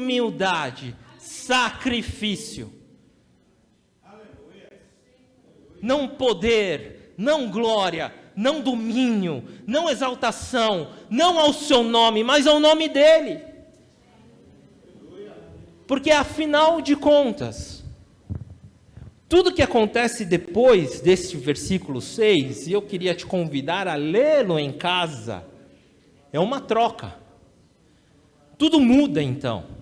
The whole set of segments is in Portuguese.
humildade, sacrifício. Não poder, não glória, não domínio, não exaltação, não ao seu nome, mas ao nome dele. Porque afinal de contas, tudo que acontece depois deste versículo 6, e eu queria te convidar a lê-lo em casa, é uma troca. Tudo muda então.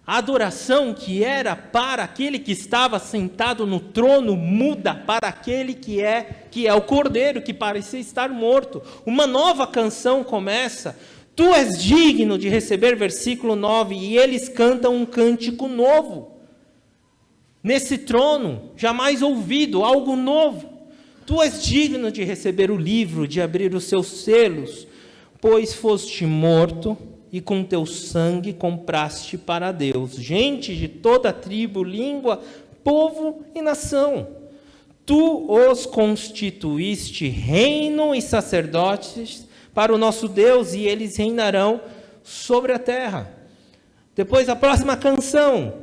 A adoração que era para aquele que estava sentado no trono muda para aquele que é o Cordeiro, que parecia estar morto. Uma nova canção começa. Tu és digno de receber, versículo 9, e eles cantam um cântico novo. Nesse trono, jamais ouvido, algo novo. Tu és digno de receber o livro, de abrir os seus selos, pois foste morto, e com teu sangue compraste para Deus gente de toda tribo, língua, povo e nação. Tu os constituíste reino e sacerdotes para o nosso Deus, e eles reinarão sobre a terra. Depois a próxima canção.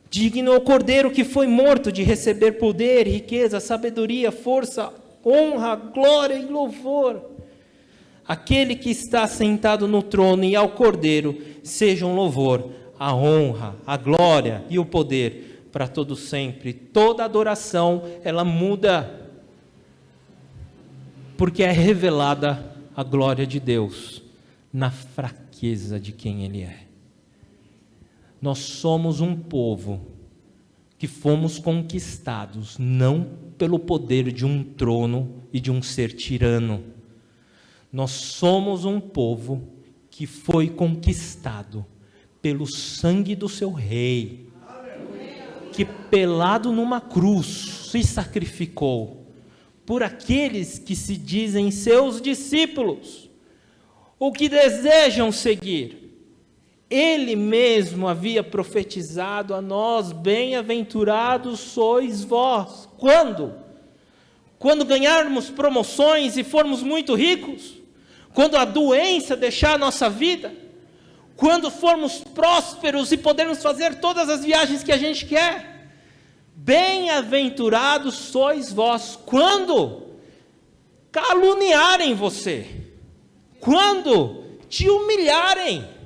Digno o Cordeiro que foi morto de receber poder, riqueza, sabedoria, força, honra, glória e louvor. Aquele que está sentado no trono e ao Cordeiro, sejam louvor, a honra, a glória e o poder para todo sempre. Toda adoração, ela muda, porque é revelada a glória de Deus na fraqueza de quem Ele é. Nós somos um povo que fomos conquistados, não pelo poder de um trono e de um ser tirano. Nós somos um povo que foi conquistado pelo sangue do seu rei, que pelado numa cruz se sacrificou por aqueles que se dizem seus discípulos, ou que desejam seguir. Ele mesmo havia profetizado a nós: bem-aventurados sois vós. Quando? Quando ganharmos promoções e formos muito ricos? Quando a doença deixar a nossa vida? Quando formos prósperos e podermos fazer todas as viagens que a gente quer? Bem-aventurados sois vós. Quando caluniarem você? Quando te humilharem?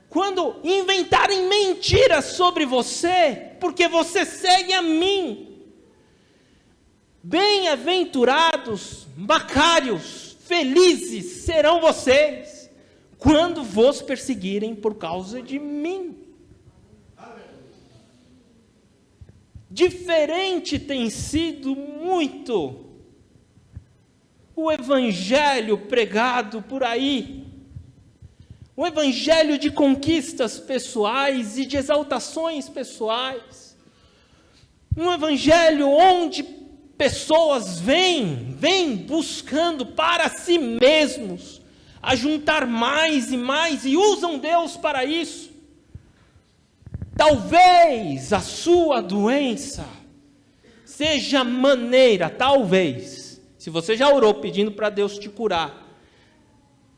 Quando inventarem mentiras sobre você, porque você segue a mim? Bem-aventurados, macários, felizes serão vocês, quando vos perseguirem por causa de mim. Diferente tem sido muito o evangelho pregado por aí, o evangelho de conquistas pessoais e de exaltações pessoais, um evangelho onde pessoas vêm buscando para si mesmos ajuntar mais e mais e usam Deus para isso. Talvez a sua doença seja maneira, talvez, se você já orou pedindo para Deus te curar,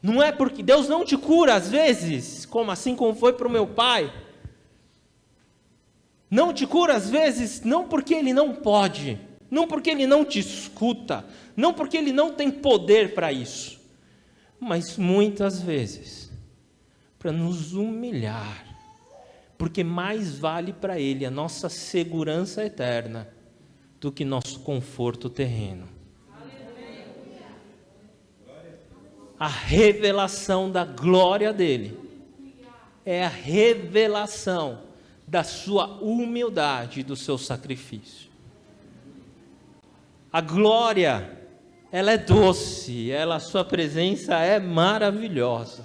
não é porque Deus não te cura às vezes, como foi para o meu pai, não te cura às vezes, não porque Ele não pode, não porque Ele não te escuta, não porque Ele não tem poder para isso, mas muitas vezes para nos humilhar, porque mais vale para Ele a nossa segurança eterna do que nosso conforto terreno. A revelação da glória dEle é a revelação da sua humildade e do seu sacrifício. A glória, ela é doce, a sua presença é maravilhosa.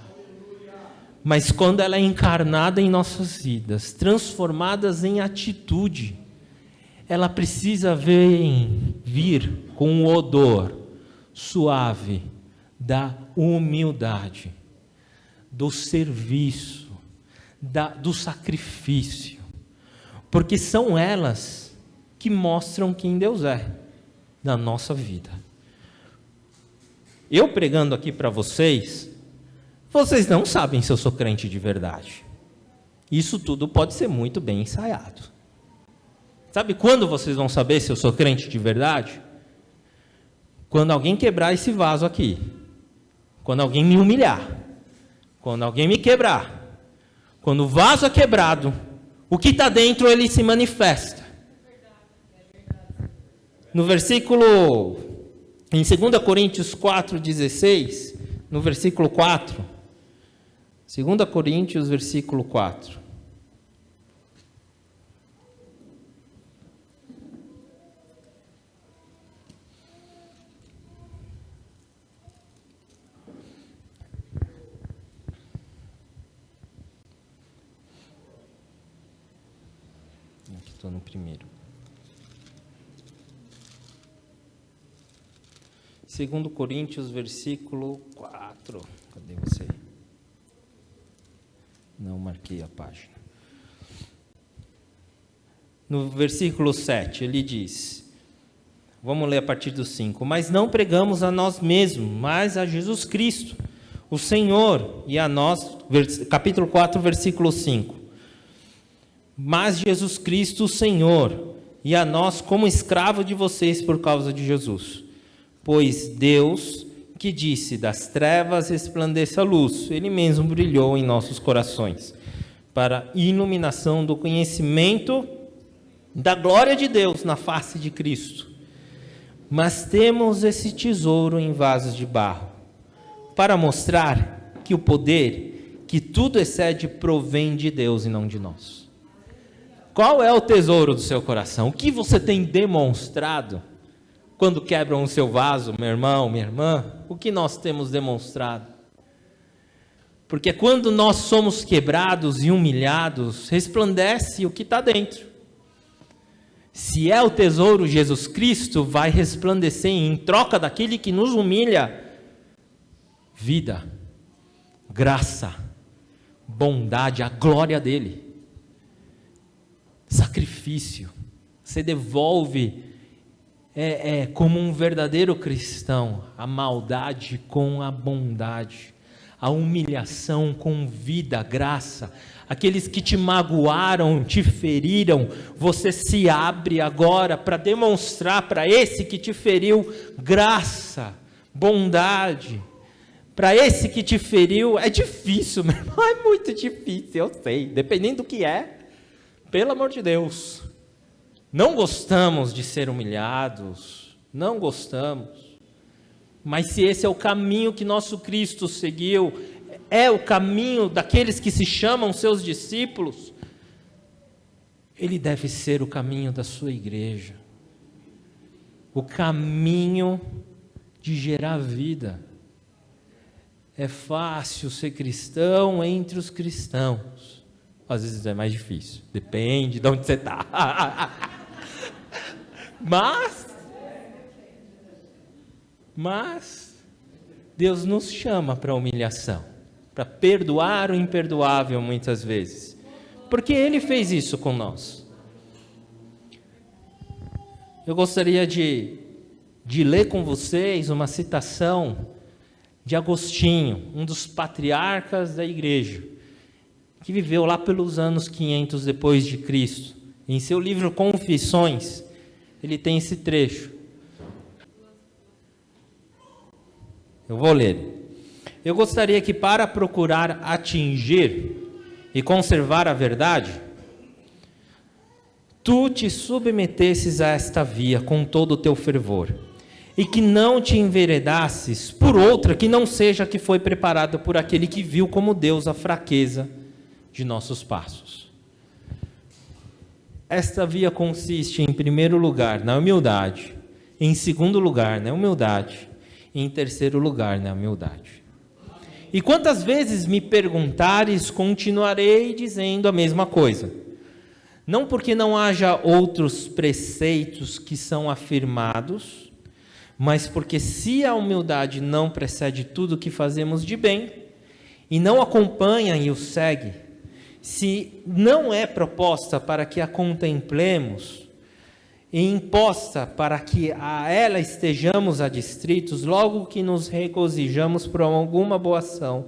Mas quando ela é encarnada em nossas vidas, transformadas em atitude, ela precisa vir com um odor suave da humildade, do serviço, do sacrifício, porque são elas que mostram quem Deus é na nossa vida. Eu pregando aqui para vocês, vocês não sabem se eu sou crente de verdade. Isso tudo pode ser muito bem ensaiado. Sabe quando vocês vão saber se eu sou crente de verdade? Quando alguém quebrar esse vaso aqui. Quando alguém me humilhar. Quando alguém me quebrar. Quando o vaso é quebrado, o que está dentro ele se manifesta. No versículo, em 2 Coríntios 4,16, no versículo 4, 2 Coríntios, versículo 4. Aqui estou no primeiro. 2 Coríntios, versículo 4. Cadê você? Não marquei a página. No versículo 7, ele diz, vamos ler a partir do 5. Mas não pregamos a nós mesmos, mas a Jesus Cristo, o Senhor, e a nós, capítulo 4, versículo 5. Mas Jesus Cristo, o Senhor, e a nós como escravo de vocês por causa de Jesus. Pois Deus, que disse, das trevas resplandeça a luz, Ele mesmo brilhou em nossos corações, para a iluminação do conhecimento da glória de Deus na face de Cristo. Mas temos esse tesouro em vasos de barro, para mostrar que o poder, que tudo excede, provém de Deus e não de nós. Qual é o tesouro do seu coração? O que você tem demonstrado? Quando quebram o seu vaso, meu irmão, minha irmã, o que nós temos demonstrado? Porque quando nós somos quebrados e humilhados, resplandece o que está dentro. Se é o tesouro Jesus Cristo, vai resplandecer em troca daquele que nos humilha, vida, graça, bondade, a glória dele, sacrifício. Você devolve como um verdadeiro cristão, a maldade com a bondade, a humilhação com vida, graça. Aqueles que te magoaram, te feriram, você se abre agora para demonstrar para esse que te feriu graça, bondade. Para esse que te feriu, é difícil, meu irmão, é muito difícil, eu sei, dependendo do que é, pelo amor de Deus. Não gostamos de ser humilhados, não gostamos, mas se esse é o caminho que nosso Cristo seguiu, é o caminho daqueles que se chamam seus discípulos, ele deve ser o caminho da sua igreja, o caminho de gerar vida. É fácil ser cristão entre os cristãos, às vezes é mais difícil, depende de onde você está. Mas Deus nos chama para a humilhação, para perdoar o imperdoável muitas vezes, porque Ele fez isso com nós. Eu gostaria de ler com vocês uma citação de Agostinho, um dos patriarcas da igreja, que viveu lá pelos anos 500 depois de Cristo. Em seu livro Confissões, ele tem esse trecho. Eu vou ler. Eu gostaria que, para procurar atingir e conservar a verdade, tu te submetesses a esta via com todo o teu fervor, e que não te enveredasses por outra que não seja a que foi preparada por aquele que viu como Deus a fraqueza de nossos passos. Esta via consiste, em primeiro lugar, na humildade, em segundo lugar, na humildade, e em terceiro lugar, na humildade. E quantas vezes me perguntares, continuarei dizendo a mesma coisa. Não porque não haja outros preceitos que são afirmados, mas porque se a humildade não precede tudo o que fazemos de bem, e não acompanha e o segue, se não é proposta para que a contemplemos, e imposta para que a ela estejamos adstritos, logo que nos regozijamos por alguma boa ação,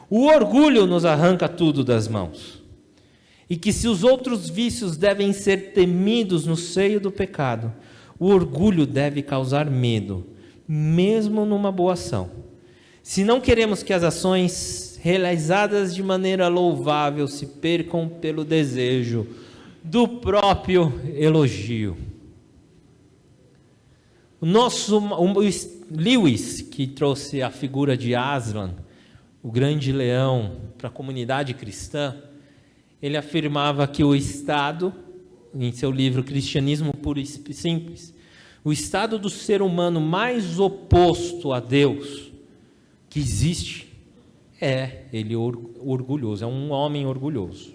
O orgulho nos arranca tudo das mãos. E que se os outros vícios devem ser temidos no seio do pecado, o orgulho deve causar medo, mesmo numa boa ação. Se não queremos que as ações realizadas de maneira louvável se percam pelo desejo do próprio elogio. O Lewis, que trouxe a figura de Aslan, o grande leão, para a comunidade cristã, ele afirmava que o Estado, em seu livro Cristianismo Puro e Simples, o estado do ser humano mais oposto a Deus que existe é ele orgulhoso, é um homem orgulhoso.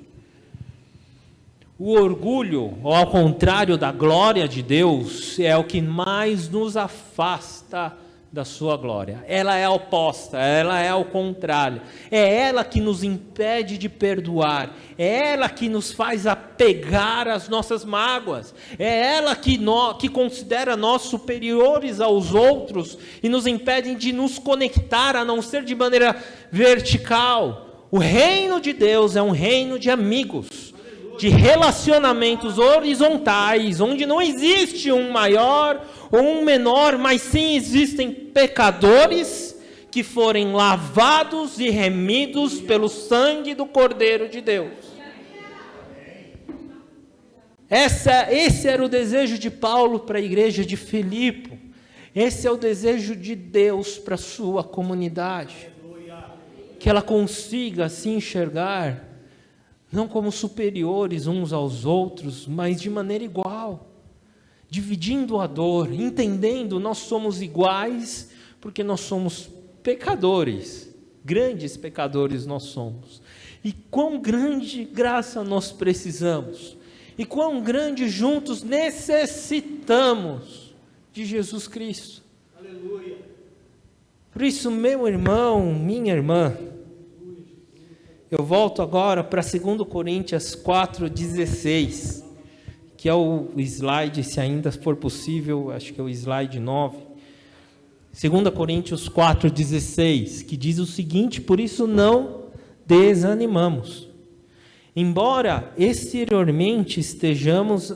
O orgulho, ao contrário da glória de Deus, é o que mais nos afasta da sua glória. Ela é oposta, ela é ao contrário. É ela que nos impede de perdoar, é ela que nos faz apegar às nossas mágoas, é ela que considera nós superiores aos outros e nos impede de nos conectar, a não ser de maneira vertical. O reino de Deus é um reino de amigos, de relacionamentos horizontais, onde não existe um maior ou um menor, mas sim existem pecadores que forem lavados e remidos pelo sangue do Cordeiro de Deus. Esse era o desejo de Paulo para a igreja de Filipe. Esse é o desejo de Deus para a sua comunidade. Que ela consiga se enxergar não como superiores uns aos outros, mas de maneira igual, dividindo a dor, entendendo nós somos iguais, porque nós somos pecadores, grandes pecadores nós somos, e quão grande graça nós precisamos, e quão grande juntos necessitamos de Jesus Cristo. Aleluia. Por isso, meu irmão, minha irmã, eu volto agora para 2 Coríntios 4,16, que é o slide, se ainda for possível, acho que é o slide 9. 2 Coríntios 4,16, que diz o seguinte: por isso não desanimamos. Embora exteriormente estejamos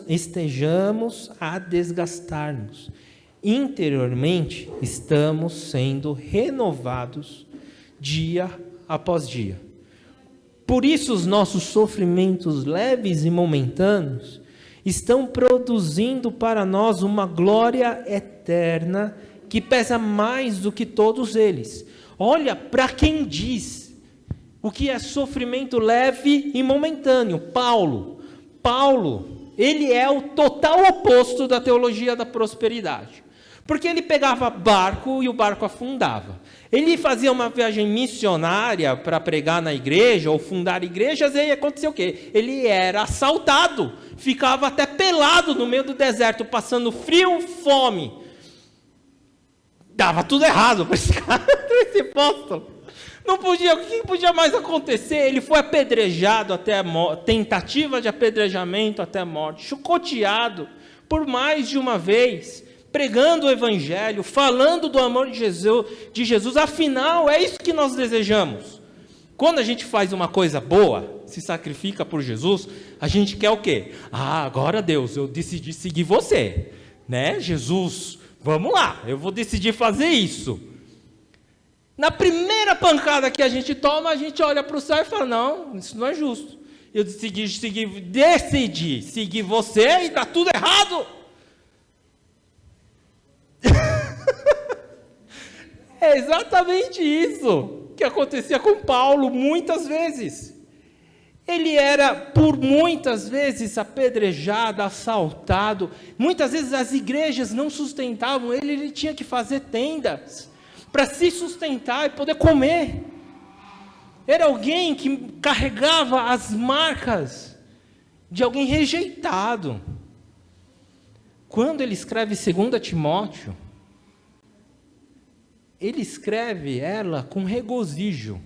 a desgastar-nos, interiormente estamos sendo renovados dia após dia. Por isso os nossos sofrimentos leves e momentâneos estão produzindo para nós uma glória eterna que pesa mais do que todos eles. Olha para quem diz o que é sofrimento leve e momentâneo. Paulo, ele é o total oposto da teologia da prosperidade. Porque ele pegava barco e o barco afundava. Ele fazia uma viagem missionária para pregar na igreja ou fundar igrejas, e aí aconteceu o quê? Ele era assaltado, ficava até pelado no meio do deserto, passando frio e fome. Dava tudo errado para esse cara, esse apóstolo. Não podia, o que podia mais acontecer? Ele foi apedrejado até a morte, tentativa de apedrejamento até a morte, chicoteado por mais de uma vez, pregando o evangelho, falando do amor de Jesus. Afinal, é isso que nós desejamos. Quando a gente faz uma coisa boa, se sacrifica por Jesus, a gente quer o quê? Agora Deus, eu decidi seguir você, né? Jesus, vamos lá, eu vou decidir fazer isso. Na primeira pancada que a gente toma, a gente olha para o céu e fala: não, isso não é justo. Eu decidi seguir você e está tudo errado. É exatamente isso que acontecia com Paulo muitas vezes. Ele era por muitas vezes apedrejado, assaltado. Muitas vezes as igrejas não sustentavam ele, ele tinha que fazer tendas para se sustentar e poder comer. Era alguém que carregava as marcas de alguém rejeitado. Quando ele escreve 2 Timóteo, ele escreve ela com regozijo,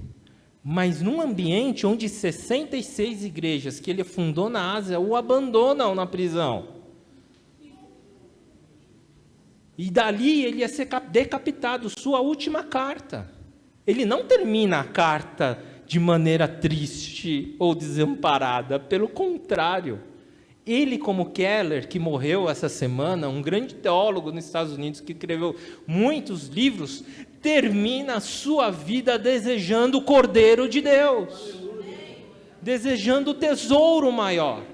mas num ambiente onde 66 igrejas que ele fundou na Ásia o abandonam na prisão. E dali ele ia ser decapitado, sua última carta. Ele não termina a carta de maneira triste ou desamparada. Pelo contrário, ele, como Keller, que morreu essa semana, um grande teólogo nos Estados Unidos que escreveu muitos livros, termina a sua vida desejando o Cordeiro de Deus, desejando o tesouro maior.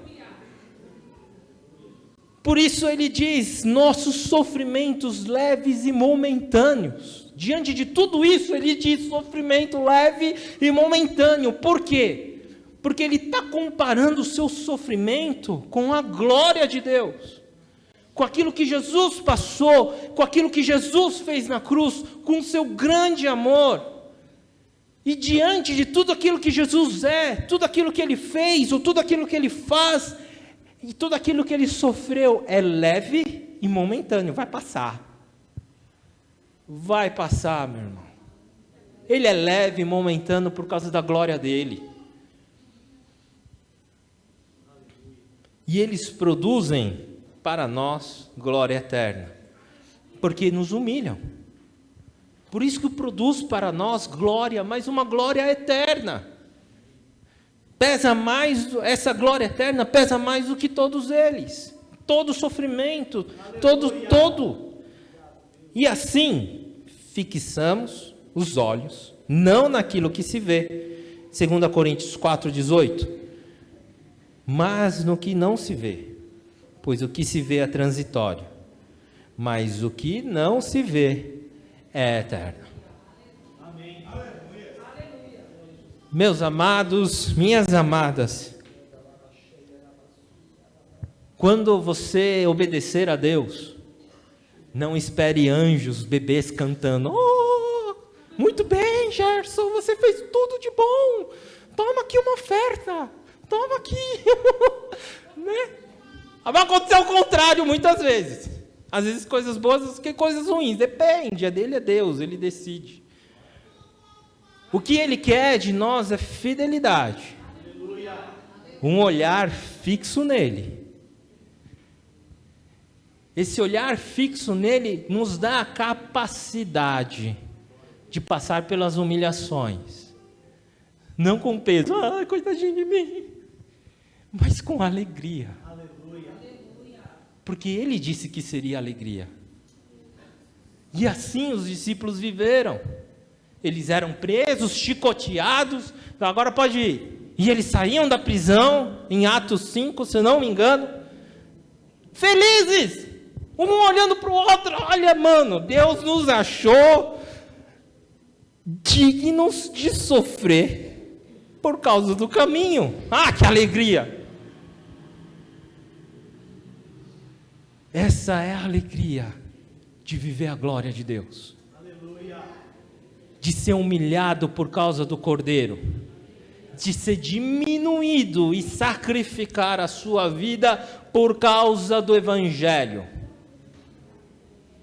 Por isso ele diz, nossos sofrimentos leves e momentâneos. Diante de tudo isso, ele diz sofrimento leve e momentâneo. Por quê? Porque ele está comparando o seu sofrimento com a glória de Deus, com aquilo que Jesus passou, com aquilo que Jesus fez na cruz, com o seu grande amor. E diante de tudo aquilo que Jesus é, tudo aquilo que ele fez, ou tudo aquilo que ele faz, e tudo aquilo que ele sofreu é leve e momentâneo, vai passar. Vai passar, meu irmão. Ele é leve e momentâneo por causa da glória dele. E eles produzem para nós glória eterna, porque nos humilham. Por isso que produz para nós glória, mas uma glória eterna. Pesa mais, essa glória eterna pesa mais do que todos eles. Todo o sofrimento, todo. E assim, fixamos os olhos, não naquilo que se vê. 2 Coríntios 4,18. Mas no que não se vê, pois o que se vê é transitório, mas o que não se vê é eterno. Amém. Meus amados, minhas amadas, quando você obedecer a Deus, não espere anjos, bebês cantando, oh, muito bem, Gerson, você fez tudo de bom, toma aqui uma oferta. Toma aqui, né? Vai acontecer o contrário muitas vezes. Às vezes coisas boas, que coisas ruins. Depende, a dele é Deus, ele decide. O que ele quer de nós é fidelidade. Um olhar fixo nele. Esse olhar fixo nele nos dá a capacidade de passar pelas humilhações. Não com peso, ai, coitadinho de mim, mas com alegria. Aleluia. Porque ele disse que seria alegria. E assim os discípulos viveram. Eles eram presos, chicoteados, então agora pode ir. E eles saíam da prisão, em Atos 5, se não me engano, felizes, um olhando para o outro, olha mano, Deus nos achou dignos de sofrer por causa do caminho. Ah, que alegria! Essa é a alegria de viver a glória de Deus. Aleluia. De ser humilhado por causa do Cordeiro, de ser diminuído e sacrificar a sua vida por causa do Evangelho,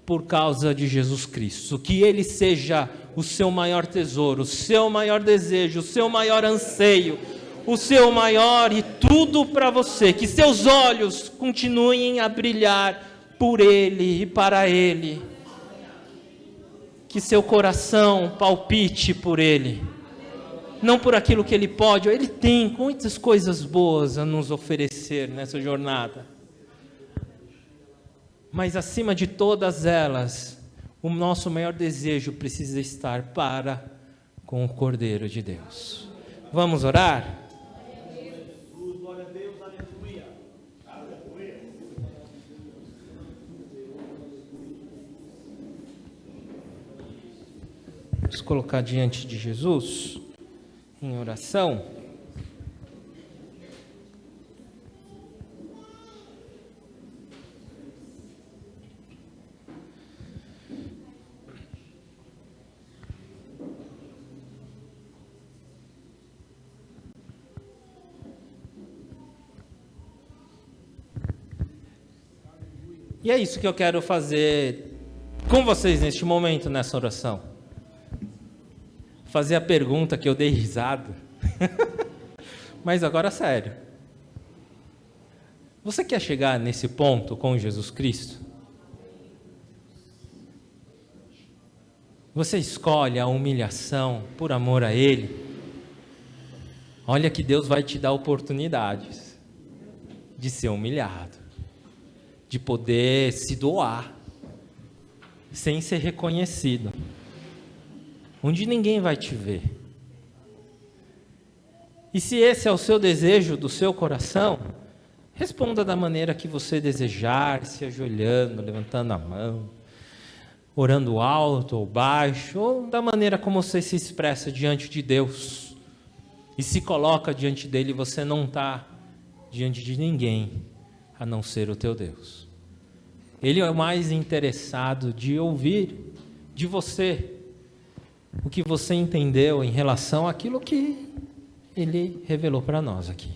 por causa de Jesus Cristo. Que Ele seja o seu maior tesouro, o seu maior desejo, o seu maior anseio, o seu maior e tudo para você. Que seus olhos continuem a brilhar por Ele e para Ele. Que seu coração palpite por Ele, não por aquilo que Ele pode. Ele tem muitas coisas boas a nos oferecer nessa jornada, mas acima de todas elas, o nosso maior desejo precisa estar para com o Cordeiro de Deus. Vamos orar? Glória a Deus, aleluia. Vamos colocar diante de Jesus em oração. E é isso que eu quero fazer com vocês neste momento, nessa oração. Fazer a pergunta que eu dei risada. Mas agora sério. Você quer chegar nesse ponto com Jesus Cristo? Você escolhe a humilhação por amor a Ele? Olha que Deus vai te dar oportunidades de ser humilhado, de poder se doar, sem ser reconhecido, onde ninguém vai te ver. E se esse é o seu desejo do seu coração, responda da maneira que você desejar, se ajoelhando, levantando a mão, orando alto ou baixo, ou da maneira como você se expressa diante de Deus. E se coloca diante dele, você não está diante de ninguém, a não ser o teu Deus. Ele é o mais interessado de ouvir de você o que você entendeu em relação àquilo que ele revelou para nós aqui.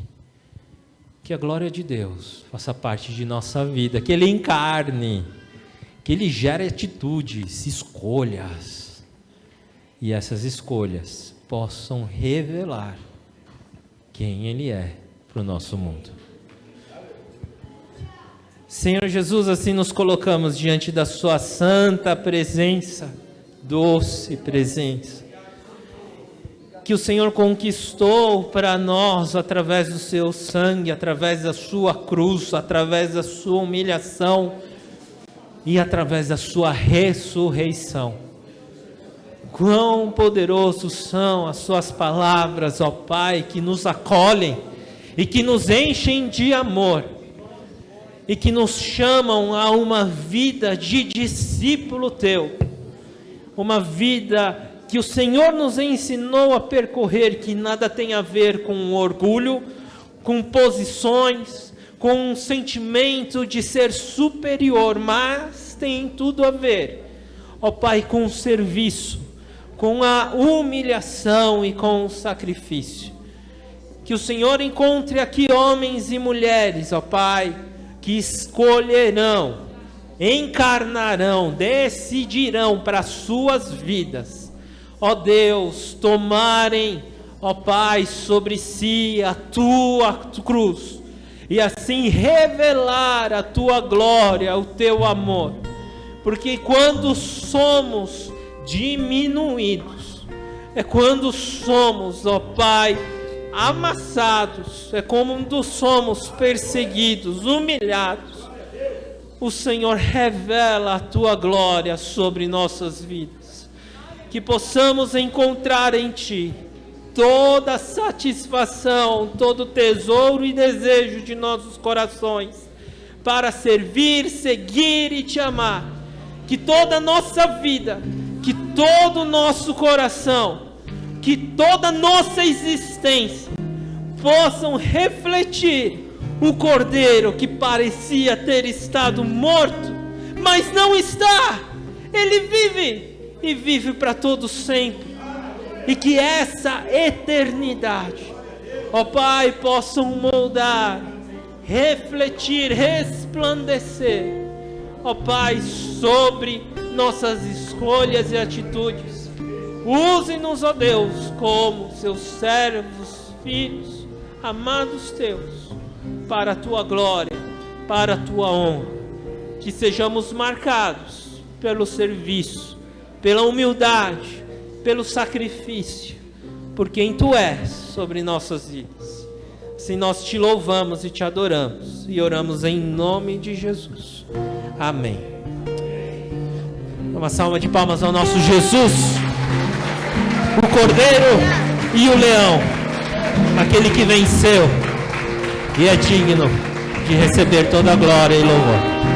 Que a glória de Deus faça parte de nossa vida, que ele encarne, que ele gere atitudes, escolhas, e essas escolhas possam revelar quem ele é para o nosso mundo. Senhor Jesus, assim nos colocamos diante da sua santa presença, doce presença, que o Senhor conquistou para nós através do seu sangue, através da sua cruz, através da sua humilhação e através da sua ressurreição. Quão poderosos são as suas palavras, ó Pai, que nos acolhem e que nos enchem de amor e que nos chamam a uma vida de discípulo teu, uma vida que o Senhor nos ensinou a percorrer, que nada tem a ver com orgulho, com posições, com um sentimento de ser superior, mas tem tudo a ver, ó Pai, com o serviço, com a humilhação e com o sacrifício. Que o Senhor encontre aqui homens e mulheres, ó Pai, que escolherão, encarnarão, decidirão para as suas vidas, ó Deus, tomarem, ó Pai, sobre si a tua cruz, e assim revelar a tua glória, o teu amor, porque quando somos diminuídos, é quando somos, ó Pai, amassados, é quando somos perseguidos, humilhados, o Senhor revela a tua glória sobre nossas vidas, que possamos encontrar em ti toda a satisfação, todo o tesouro e desejo de nossos corações, para servir, seguir e te amar, que toda a nossa vida, que todo o nosso coração, que toda a nossa existência possam refletir o Cordeiro que parecia ter estado morto, mas não está, ele vive e vive para todo sempre, e que essa eternidade, ó Pai, possam moldar, refletir, resplandecer, ó Pai, sobre nossas escolhas e atitudes. Use-nos, ó Deus, como seus servos, filhos, amados teus, para a tua glória, para a tua honra. Que sejamos marcados pelo serviço, pela humildade, pelo sacrifício, por quem tu és sobre nossas vidas. Assim nós te louvamos e te adoramos e oramos em nome de Jesus. Amém. Uma salva de palmas ao nosso Jesus, o Cordeiro e o Leão, aquele que venceu e é digno de receber toda a glória e louvor.